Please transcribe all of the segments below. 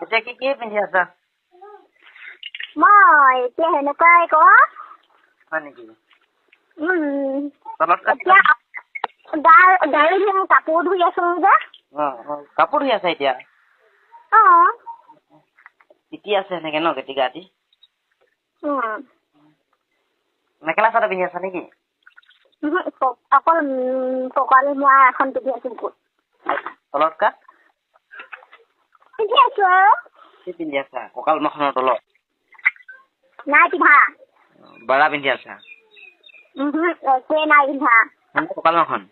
এতিয়া কি পিন্ধি আছা? মই এতিয়া সেনেকুৱাই ক। হয় নেকি? এতিয়া গাড়ী ধুই কাপোৰ ধুই আছো যে। কাপোৰ ধুই আছা এতিয়া? অ'। তিতি আছে সেনেকে ন গাটি? মেখেলা চাদৰ পিন্ধি আছা নেকি? অকল কঁকালি মৰা এখন পিন্ধি আছো। তলত কা? পিন্ধি আছো আৰু। কি পিন্ধি আছা? কঁকাল মৰাখনৰ তলত? নাই পিন্ধা। বাৰা পিন্ধি আছা? একোৱে নাই পিন্ধা। কঁকাল মৰাখন?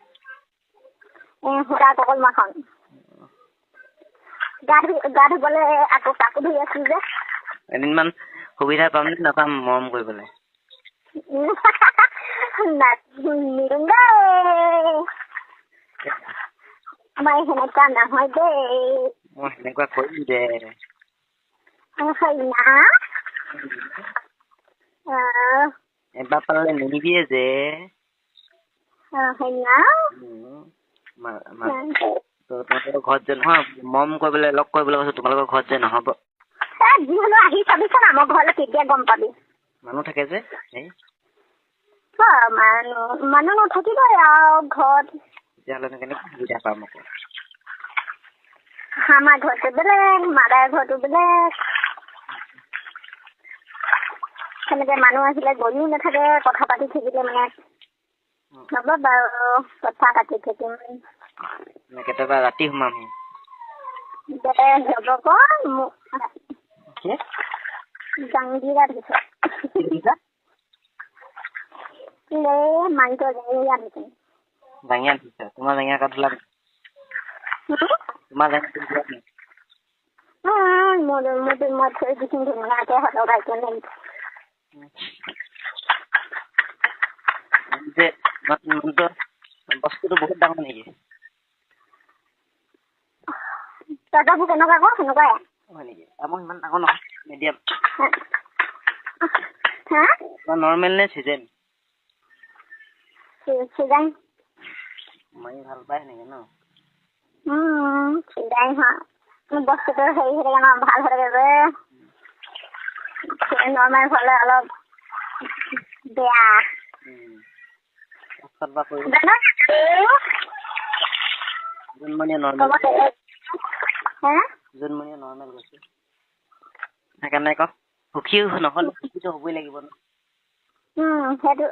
সুধা কঁকাল মৰাখন। গা ধুবলৈ আকৌ কাপোৰ ধুই আছো যে। এদিনমান সুবিধা পাম নে নাপাম মৰম কৰিবলৈ? নিদিম দেই। মই সেনেকুৱা নহয় দেই। মই সেনেকুৱা কৰিম দে। এবাৰ পালে নিদিবিয়ে যে। তোমালোকৰ ঘৰত যে নহয় মৰম কৰিবলৈ লগ কৰিবলৈ কৈছো, তোমালোকৰ ঘৰত যে নহব। যি হলেও আহি চাবিচোন আমাৰ ঘৰলৈ, তেতিয়া গম পাবি। মানুহ থাকে যে। মানুহ নাথাকিবই আৰু ঘৰত। তেতিয়াহ'লে কেনেকৈ সুবিধা পাম আকৌ? আমাৰ ঘৰটো বেলেগ, মাদাৰ ঘৰটো বেলেগ। সেনেকে মানুহ আহিলে গৈও নাথাকে, কথা পাতি থাকিলে মানে। হ'ব বাৰু, কথা পাতি থাকিম। কেতিয়াবা ৰাতি সোমামহি। হ'ব ক জাংগীৰা দিছে। মাংস জাংগীৰা দিছে। জাঙিয়া দিছে? তোমাৰ জাঙিয়া কাট ওলাব? তোমাৰ জাঙিয়া ওলাব? মই থৈ দিছোঁ ধুনীয়াকে সলকাই কেনে। বস্তুটো বহুত ডাঙৰ নেকি? তহঁতৰবোৰ কেনেকুৱা ক? সেনেকুৱাই। হয় নেকি? আমাৰ ইমান ডাঙৰ নহয়, মিডিয়াম। নৰ্মেল নে চিজেন? চিজেন। মাৰি ভাল পায় সেনেকে ন? চিজেন হয়। বস্তুটো হেৰি হৈ থাকে ন, ভাল হৈ থাকে যে। নৰ্মেল হ'লে অলপ বেয়া। জোনমণিয়ে নৰ্মেল গৈছে। সেইকাৰণে আকৌ সুখী নহ'লে সুখীটো হ'বই লাগিব ন। সেইটো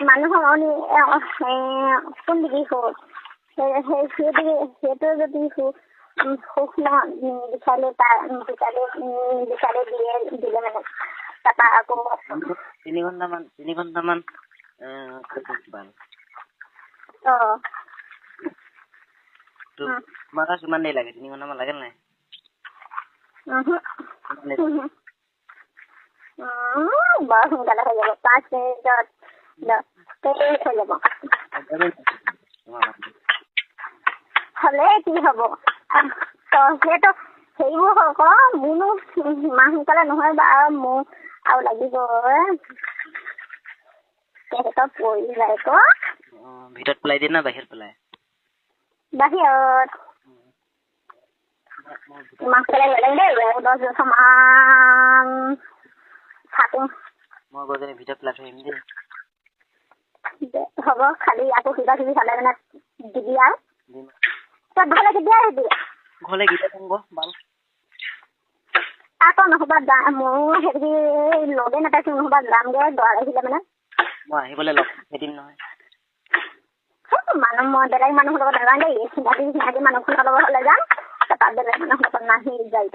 মানুহৰ কোন দিগি সুখ? সেইটো যদি সুখ বিচাৰি দিলে মানে তাৰপৰা আকৌ 3 ঘণ্টামান তোমাৰ কিমান দেৰি লাগে? 3 ঘণ্টামান লাগে নাই? বৰ সোনকালে হৈ যাব, 5 মিনিটত হৈ যাব। হ'লে কি হ'ব? সেইটো সেইবোৰ হওক, মোৰনো ইমান সোনকালে নহয় বাৰু, মোৰ আৰু লাগিব। তেহেঁতক পৰি যায় ক। ভিতৰত পেলাই দিয়ে না বাহিৰত পেলাই? বাহিৰত। ইমান সোনকালে বেলেগ দেই, 10 বছৰমান থাকোঁ। মই গৈ কিনে ভিতৰত পেলাই থৈ আহিম দেই। হ'ব, খালি আকৌ কিবা কিবি খালে মানে দিবি আৰু। তই ঘৰলৈ কেতিয়া আহিবি? ঘৰলৈ কেতিয়া যাম বাৰু? আকৌ নহ'বা ময়ো সেইবুলি লগে নাপাইছোঁ, নহ'বা যামগৈ আহিলে মানে। মই আহিবলৈ লগ দিম নহয়। মই বেলেগ মানুহৰ লগত নাযাওঁ দেই, চিনাকি মানুহখনৰ লগত হ'লে যাম, তাৰপৰা বেলেগ মানুহৰ লগত নাহি যায়।